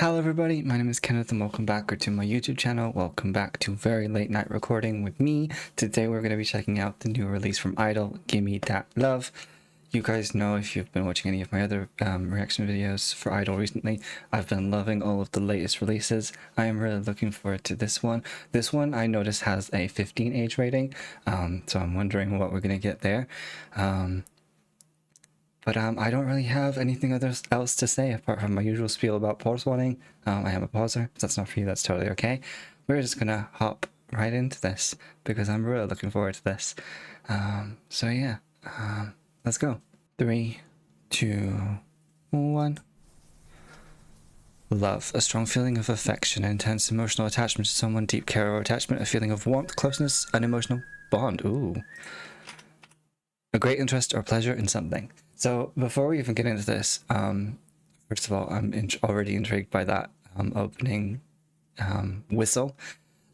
Hello everybody, my name is Kenneth and welcome back to my YouTube channel. Welcome back to Very Late Night Recording with me. Today we're going to be checking out the new release from i-dle, Gimme Dat Love. You guys know, if you've been watching any of my other reaction videos for i-dle recently, I've been loving all of the latest releases. I am really looking forward to this one. This one I noticed has a 15 age rating, so I'm wondering what we're going to get there. But I don't really have anything else to say apart from my usual spiel about pause warning. I am a pauser. If that's not for you, that's totally okay. We're just gonna hop right into this because I'm really looking forward to this. So yeah, let's go. 3, 2, 1. Love, a strong feeling of affection, intense emotional attachment to someone, deep care or attachment, a feeling of warmth, closeness, an emotional bond. Ooh. A great interest or pleasure in something. So before we even get into this, first of all, I'm already intrigued by that opening whistle.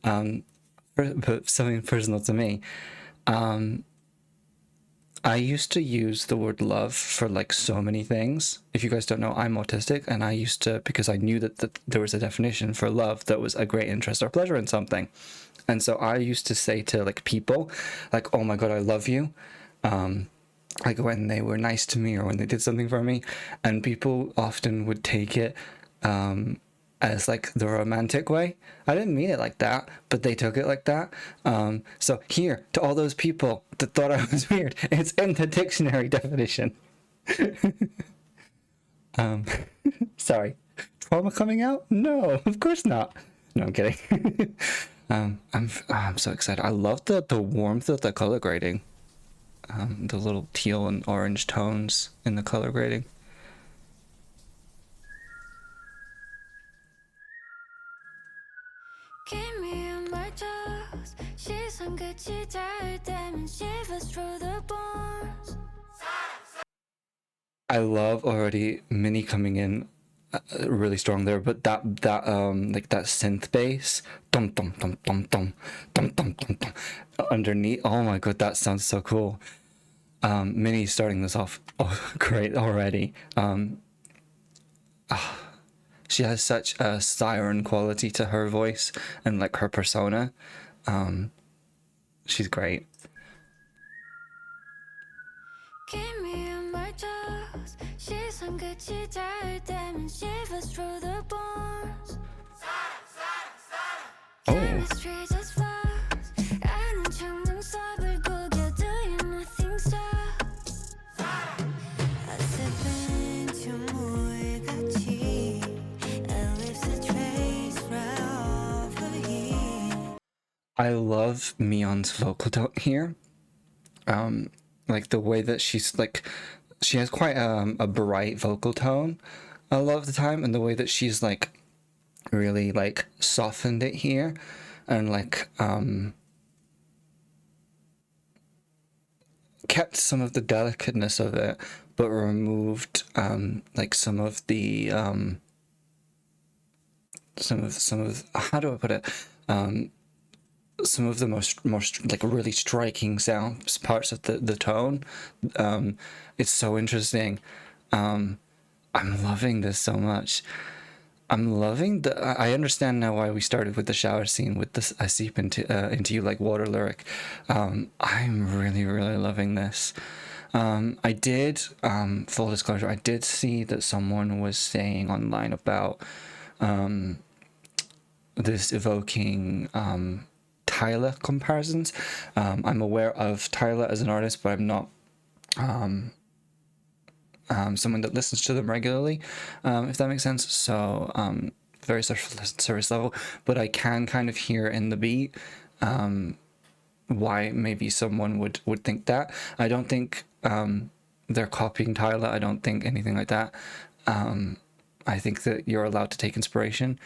But something personal to me. I used to use the word love for like so many things. If you guys don't know, I'm autistic, and I used to, because I knew that there was a definition for love that was a great interest or pleasure in something. And so I used to say to like people, like, oh my God, I love you. Like when they were nice to me or when they did something for me, and people often would take it as like the romantic way. I didn't mean it like that, but they took it like that. So here, to all those people that thought I was weird, it's in the dictionary definition. Sorry, trauma coming out? No, of course not. No, I'm kidding. I'm so excited. I love the warmth of the color grading. The little teal and orange tones in the color grading. I love already Minnie coming in really strong there, but that like that synth bass, dum dum dum dum dum dum dum dum dum underneath. Oh my God, that sounds so cool. Minnie starting this off great already. She has such a siren quality to her voice and like her persona. She's great. Oh. I love Mion's vocal tone here. Like the way that she's like, she has quite a bright vocal tone a lot of the time, and the way that she's like really like softened it here and like kept some of the delicateness of it, but removed like some of the some of how do I put it, some of the most like really striking sounds parts of the tone. It's so interesting. I'm loving this so much. I'm loving the. I understand now why we started with the shower scene with this "I seep into you like water" lyric. I'm really loving this. I did, full disclosure, I did see that someone was saying online about this evoking i-dle comparisons. I'm aware of i-dle as an artist, but I'm not someone that listens to them regularly, if that makes sense. So very surface level, but I can kind of hear in the beat why maybe someone would think that. I don't think they're copying i-dle. I don't think anything like that. I think that you're allowed to take inspiration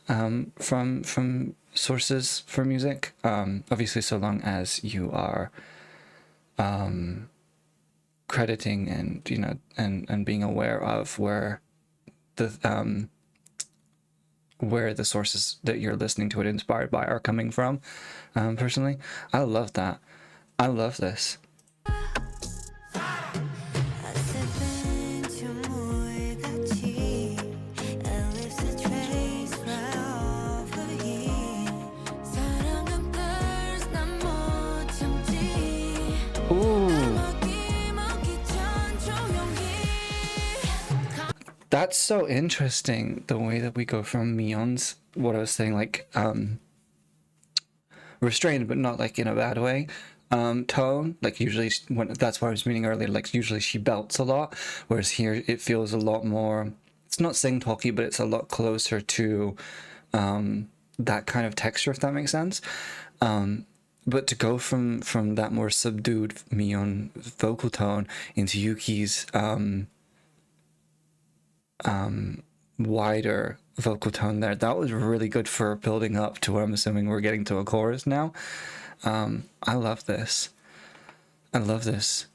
from sources for music, obviously, so long as you are crediting and, you know, and being aware of where the sources that you're listening to it inspired by are coming from. Personally, I love that. I love this. That's so interesting, the way that we go from Mion's, what I was saying, like restrained but not like in a bad way, tone. Like usually when, that's what I was meaning earlier, like usually she belts a lot, whereas here it feels a lot more, it's not sing talky, but it's a lot closer to that kind of texture, if that makes sense. But to go from that more subdued Mion vocal tone into Yuki's wider vocal tone there, that was really good for building up to what I'm assuming we're getting to a chorus now. I love this. I love this.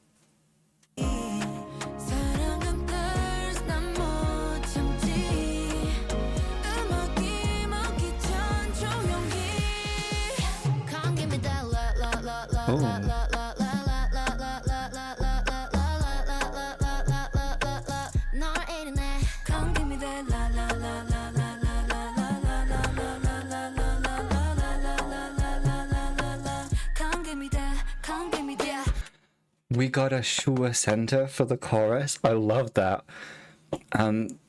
We got a Shua center for the chorus. I love that.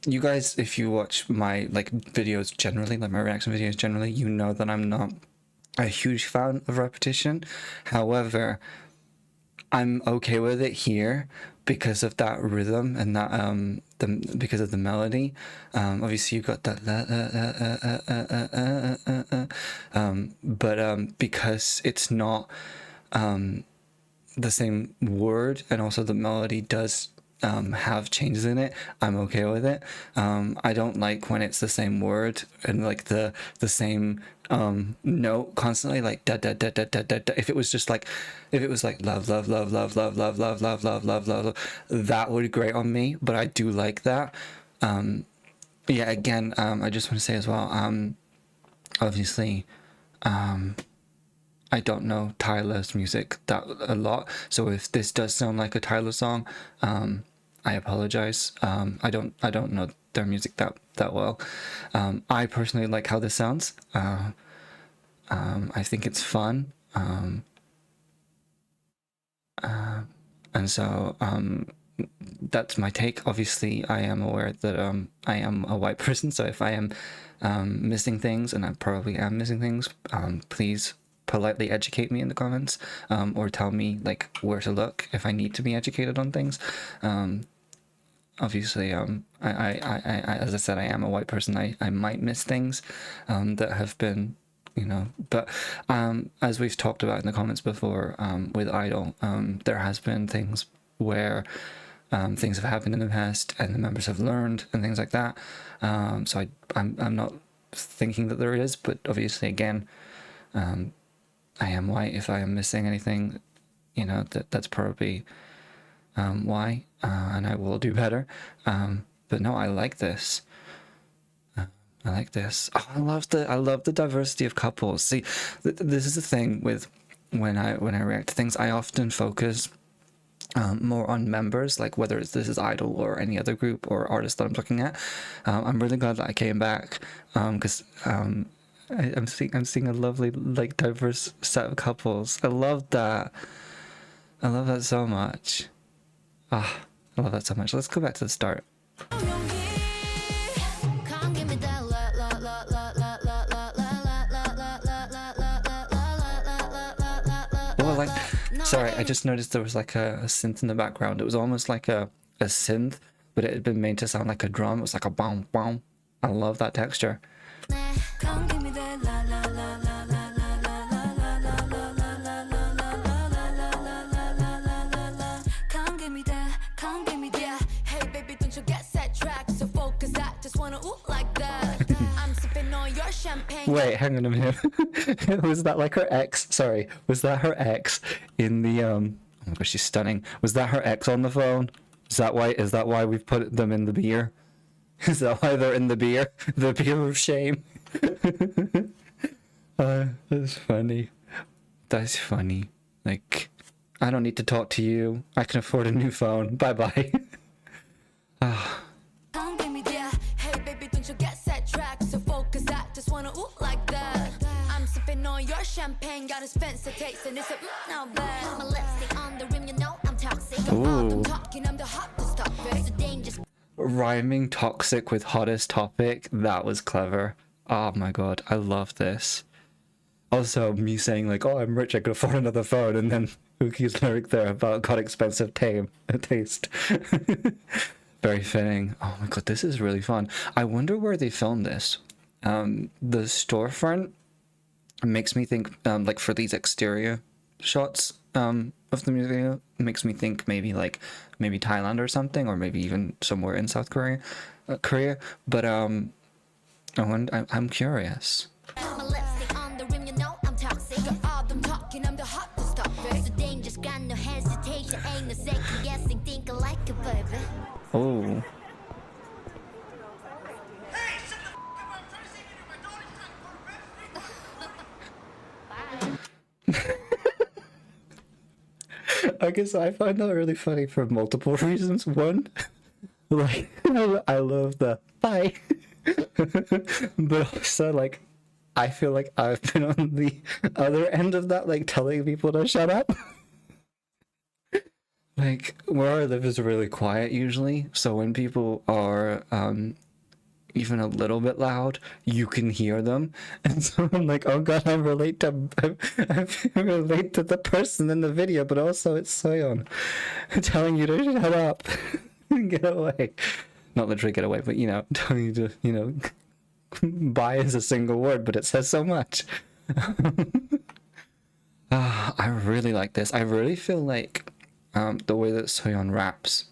You guys, if you watch my like videos generally, like my reaction videos generally, you know that I'm not a huge fan of repetition. However, I'm okay with it here because of that rhythm and that because of the melody. Obviously you got that but because it's not the same word, and also the melody does have changes in it, I'm okay with it. I don't like when it's the same word and like the same note constantly, like da da da da da da da. If it was just like, if it was like love love love love love love love love love love love, that would grate on me. But I do like that. Yeah, again, I just want to say as well, obviously I don't know Tyler's music that a lot, so if this does sound like a Tyler song, I apologize. I don't know their music that well. I personally like how this sounds. I think it's fun, and so that's my take. Obviously, I am aware that I am a white person, so if I am missing things, and I probably am missing things, please politely educate me in the comments, or tell me like where to look if I need to be educated on things. Obviously, I as I said, I am a white person. I might miss things that have been, you know, but as we've talked about in the comments before, with i-dle, there has been things where things have happened in the past and the members have learned and things like that. So I'm not thinking that there is, but obviously again, I am white. If I am missing anything, you know, that's probably why, and I will do better. But no, I like this. I like this. Oh, I love the diversity of couples. See, this is the thing with when I react to things. I often focus more on members, like whether this is i-dle or any other group or artist that I'm looking at. I'm really glad that I came back, because I'm seeing a lovely, like, diverse set of couples. I love that. I love that so much. Ah, I love that so much. Let's go back to the start. Oh, like, sorry, I just noticed there was like a synth in the background. It was almost like a synth, but it had been made to sound like a drum. It was like a bong bong. I love that texture. Wait, hang on a minute. Was that like her ex? Sorry, was that her ex in the oh my gosh, she's stunning. Was that her ex on the phone? Is that why we've put them in the beer? Is that why they're in the beer? The beer of shame. That's funny. That's funny. Like, I don't need to talk to you. I can afford a new phone. Bye bye. Ah. Champagne got his fancy taste and it's a now bad. My lipstick on the rim, you know I'm toxic. I'm talking, I'm the hot to stop it. It's a dangerous. Rhyming toxic with hottest topic, that was clever. Oh my god, I love this. Also, me saying like, "Oh, I'm rich, I could afford another phone," and then Uki's lyric there about got expensive taste. Very fitting. Oh my god, this is really fun. I wonder where they filmed this. The storefront makes me think, like for these exterior shots of the music video, makes me think maybe Thailand or something, or maybe even somewhere in South Korea, But I'm curious. Oh. I guess I find that really funny for multiple reasons. One, like, I love the bye. But also, like, I feel like I've been on the other end of that, like, telling people to shut up. Like, where I live is really quiet usually, so when people are even a little bit loud, you can hear them, and so I'm like, oh god, I relate to the person in the video, but also it's Soyeon telling you to shut up and get away. Not literally get away, but telling you to, buy is a single word, but it says so much. I really like this. I really feel like the way that Soyeon raps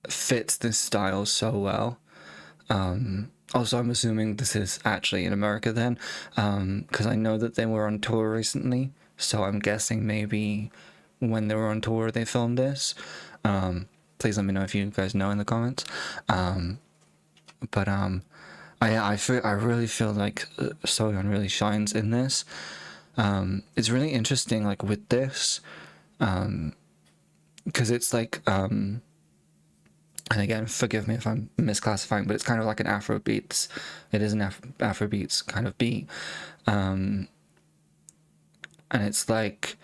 fits this style so well. Also, I'm assuming this is actually in America then, because I know that they were on tour recently, so I'm guessing maybe when they were on tour they filmed this. Please let me know if you guys know in the comments. I really feel like Soyeon really shines in this. It's really interesting, like with this, because it's like, and again, forgive me if I'm misclassifying, but it's kind of like an Afrobeats. It is an Afrobeats kind of beat, and it's like,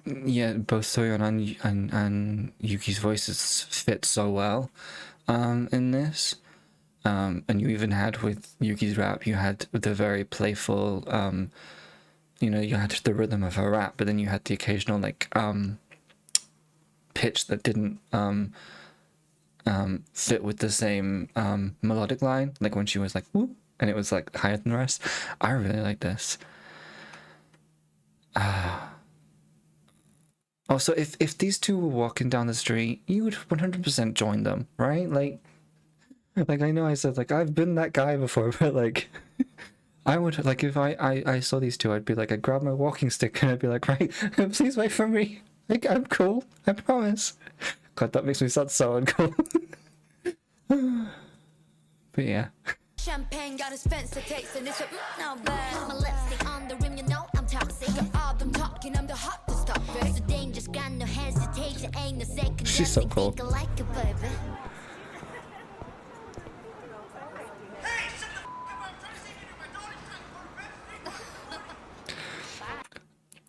yeah, both Soyeon and Yuki's voices fit so well, in this. And you even had with Yuki's rap, you had the very playful, you had the rhythm of her rap, but then you had the occasional like pitch that didn't fit with the same melodic line, like when she was like whoop, and it was like higher than the rest. I really like this. Also, if these two were walking down the street, you would 100% join them, right? Like I know I said like I've been that guy before, but like I would, like, if I saw these two, I'd be like, I'd grab my walking stick and I'd be like, right, please wait for me. Like, I'm cool, I promise. God, that makes me sound so uncool. But yeah. Champagne got expensive taste and it's not bad. My lipstick on the rim, I'm toxic. I'm talking, I'm the hottest topic. So dangerous, got no hesitation, ain't no second. She's so cool.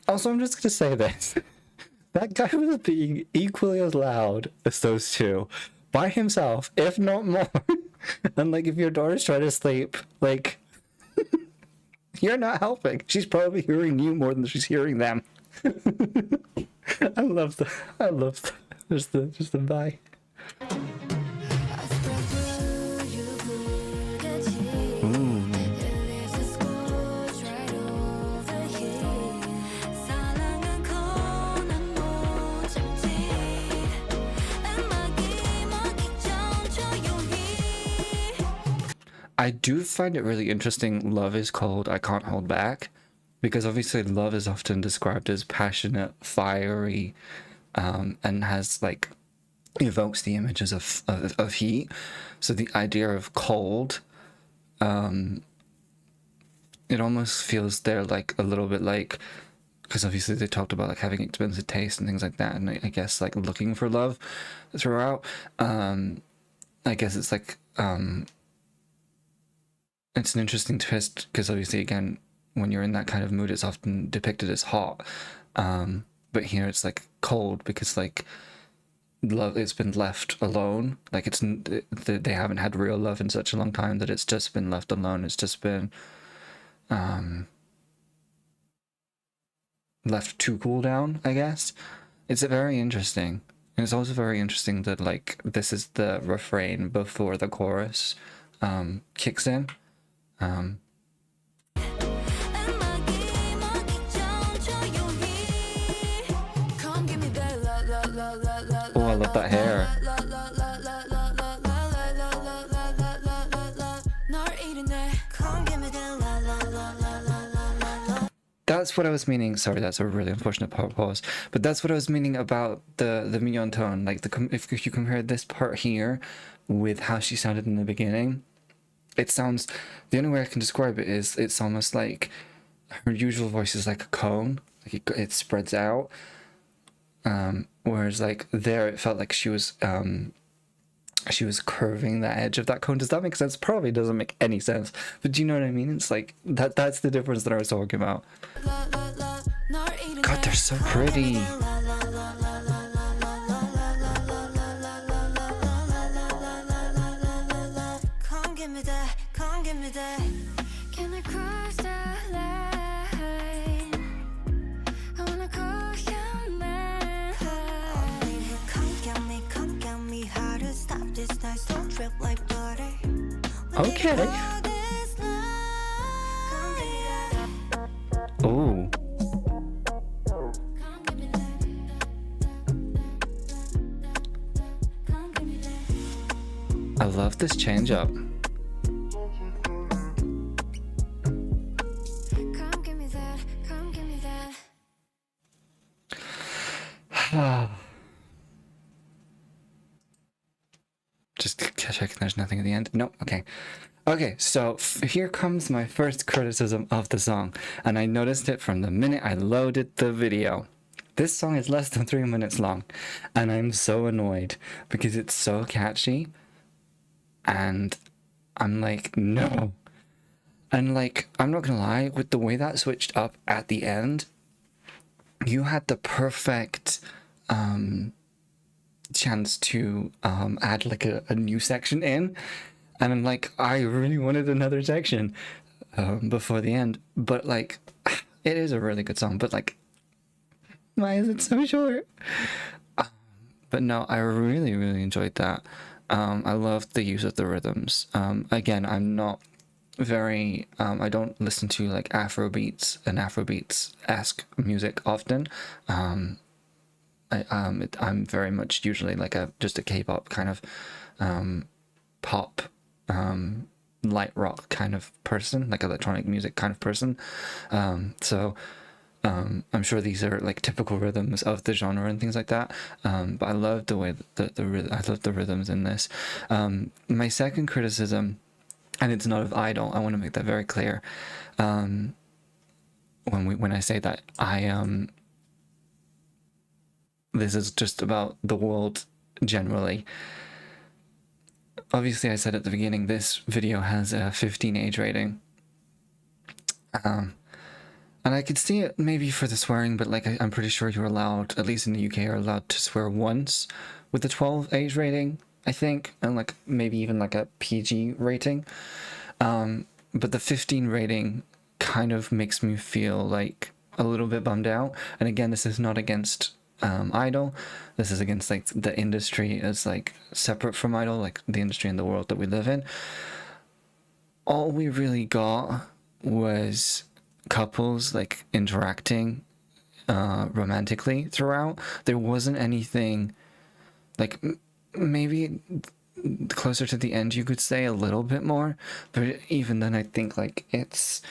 Also, I'm just gonna say this. That guy was being equally as loud as those two by himself, if not more. And like, if your daughter's trying to sleep, like, you're not helping. She's probably hearing you more than she's hearing them. I love just the bye. I do find it really interesting. Love is cold, I can't hold back, because obviously love is often described as passionate, fiery, and has like evokes the images of heat. So the idea of cold, it almost feels there like a little bit like, because obviously they talked about like having expensive taste and things like that, and I guess like looking for love throughout. I guess it's like it's an interesting twist, because obviously again, when you're in that kind of mood, it's often depicted as hot, but here it's like cold because like love, it's been left alone. Like they haven't had real love in such a long time that it's just been left alone. It's just been left to cool down, I guess. It's very interesting. And it's also very interesting that like this is the refrain before the chorus kicks in. Oh, I love that hair. That's what I was meaning. Sorry, that's a really unfortunate pause. But that's what I was meaning about the mignon tone. Like if you compare this part here with how she sounded in the beginning, it sounds. The only way I can describe it is it's almost like her usual voice is like a cone. Like it spreads out. Whereas like there, it felt like she was curving the edge of that cone. Does that make sense? Probably doesn't make any sense. But do you know what I mean? It's like that's the difference that I was talking about. God, they're so pretty. Okay. Oh. I love this change up. Just checking there's nothing at the end. No, okay. Okay, so here comes my first criticism of the song, and I noticed it from the minute I loaded the video. This song is less than 3 minutes long, and I'm so annoyed because it's so catchy, and I'm like, no. And like, I'm not gonna lie, with the way that switched up at the end, you had the perfect chance to add like a new section in, and I'm like, I really wanted another section before the end, but like it is a really good song, but like why is it so short? But no, I really enjoyed that. I loved the use of the rhythms. Again, I'm not very I don't listen to like Afrobeats and Afrobeats-esque music often. I'm very much usually like just a K-pop kind of pop light rock kind of person, like electronic music kind of person. So I'm sure these are like typical rhythms of the genre and things like that. But I love the way that I love the rhythms in this. My second criticism, and it's not of i-dle, I want to make that very clear. When I say that this is just about the world generally. Obviously, I said at the beginning, this video has a 15 age rating. And I could see it maybe for the swearing, but like I'm pretty sure you're allowed, at least in the UK, are allowed to swear once with the 12 age rating, I think, and like maybe even like a PG rating. But the 15 rating kind of makes me feel like a little bit bummed out. And again, this is not against i-dle. This is against like the industry as like separate from i-dle, like the industry and the world that we live in. All we really got was couples like interacting romantically throughout. There wasn't anything like maybe closer to the end you could say a little bit more, but even then I think like it's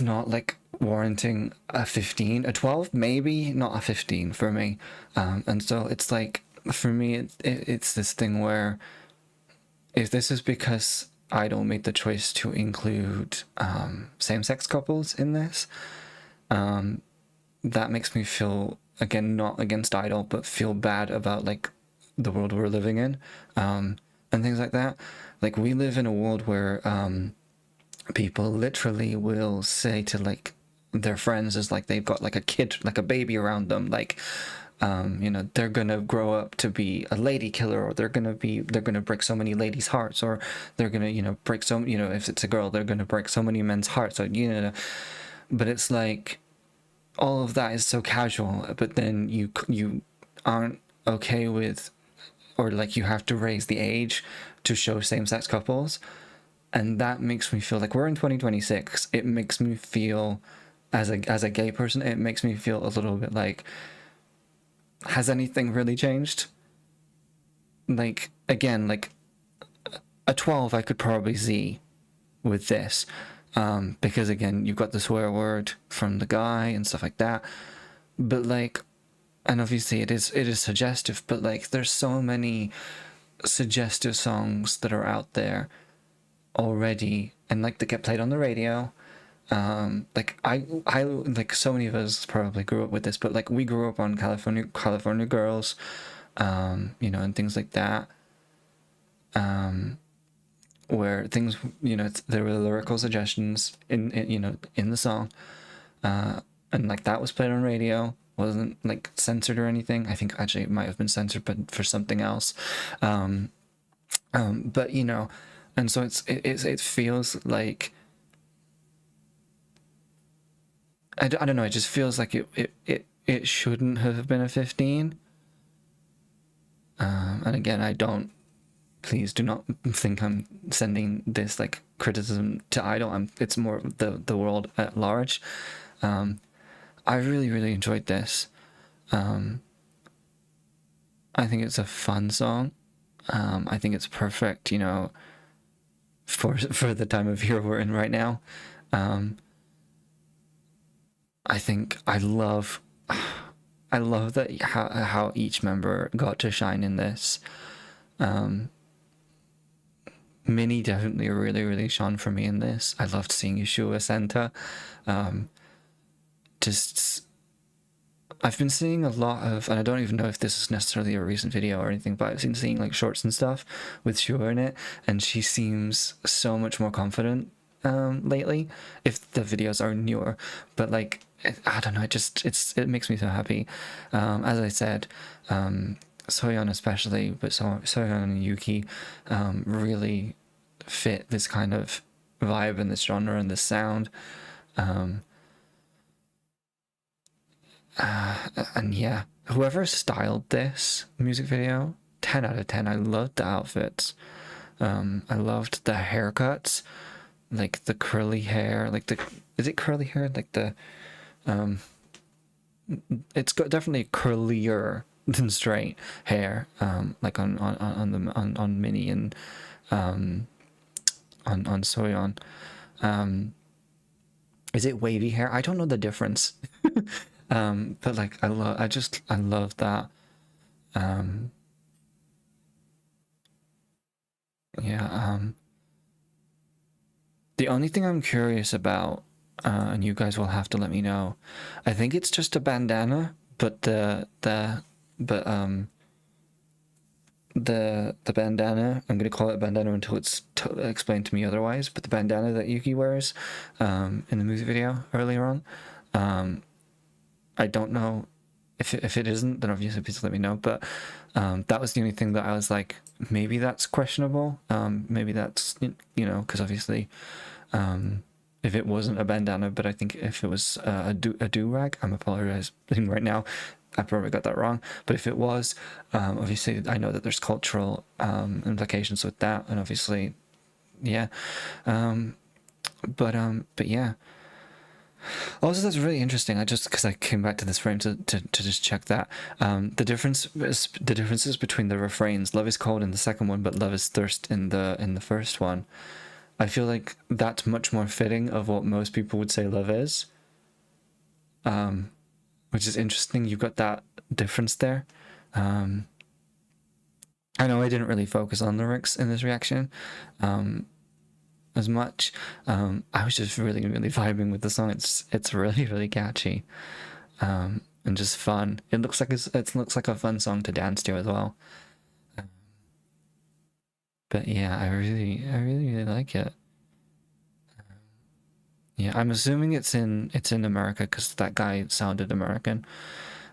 not like warranting a 15, a 12 maybe, not a 15 for me. And so it's like for me it's this thing where if this is because i-dle made the choice to include same-sex couples in this, that makes me feel, again, not against i-dle, but feel bad about like the world we're living in, and things like that. Like we live in a world where people literally will say to like their friends as like they've got like a kid, like a baby around them, like you know, they're gonna grow up to be a lady killer, or they're gonna break so many ladies' hearts, or they're gonna, you know, break so, you know, if it's a girl, they're gonna break so many men's hearts, so, you know. But it's like all of that is so casual, but then you aren't okay with, or like you have to raise the age to show same-sex couples, and that makes me feel like we're in 2026. It makes me feel, as a gay person, it makes me feel a little bit like, has anything really changed? Like, again, like a 12 I could probably see with this, because again, you've got the swear word from the guy and stuff like that, but like, and obviously it is suggestive, but like there's so many suggestive songs that are out there already, and like, that get played on the radio. Like I like, so many of us probably grew up with this, but like we grew up on California Girls, you know, and things like that, where things, you know, there were lyrical suggestions in, you know, in the song, and like that was played on radio, wasn't like censored or anything. I think actually it might have been censored, but for something else. But you know, and so it feels like, I don't know, it just feels like it shouldn't have been a 15. And again, I don't, please do not think I'm sending this like criticism to i-dle. It's more the world at large. I really enjoyed this. I think it's a fun song. I think it's perfect, you know, for the time of year we're in right now. I think I love that how each member got to shine in this. Minnie definitely really shone for me in this. I loved seeing Yeshua Santa. Just, I've been seeing a lot of, and I don't even know if this is necessarily a recent video or anything, but I've been seeing like shorts and stuff with Shua in it, and she seems so much more confident lately, if the videos are newer. But like, I don't know, it makes me so happy. As I said, Soyeon especially, but Soyeon and Yuki really fit this kind of vibe and this genre and this sound. And yeah, whoever styled this music video, 10 out of 10. I loved the outfits. I loved the haircuts, like the curly hair, like is it curly hair? Like it's got definitely curlier than straight hair, like on Minnie and on Soyeon. Is it wavy hair? I don't know the difference. But like, I love that. Yeah. The only thing I'm curious about, and you guys will have to let me know, I think it's just a bandana, but the bandana, I'm gonna call it a bandana until it's explained to me otherwise, but the bandana that Yuki wears in the music video earlier on, I don't know if it isn't, then obviously please let me know, but that was the only thing that I was like, maybe that's questionable. Maybe that's, you know, because obviously if it wasn't a bandana, but I think if it was a do-rag, I'm apologizing right now, I probably got that wrong, but if it was, obviously I know that there's cultural implications with that, and obviously, yeah. But yeah. Also, that's really interesting. Because I came back to this frame to just check that. The differences between the refrains. Love is cold in the second one, but love is thirst in the first one. I feel like that's much more fitting of what most people would say love is. Which is interesting. You've got that difference there. I know I didn't really focus on lyrics in this reaction. As much. I was just really vibing with the song. It's really catchy, and just fun. It looks like it looks like a fun song to dance to as well. But yeah, I really like it. Yeah, I'm assuming it's in America because that guy sounded American.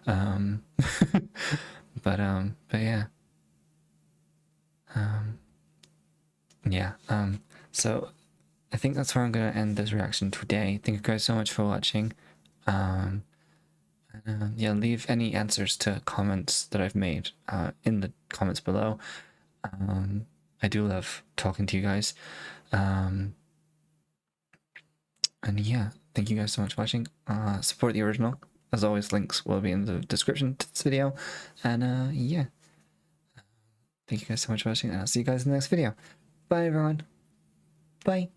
Um, but yeah. Um, yeah. So I think that's where I'm gonna end this reaction today. Thank you guys so much for watching. Um, yeah, leave any answers to comments that I've made in the comments below. I do love talking to you guys. And yeah, thank you guys so much for watching. Support the original. As always, links will be in the description to this video. And yeah, thank you guys so much for watching, and I'll see you guys in the next video. Bye, everyone. Bye.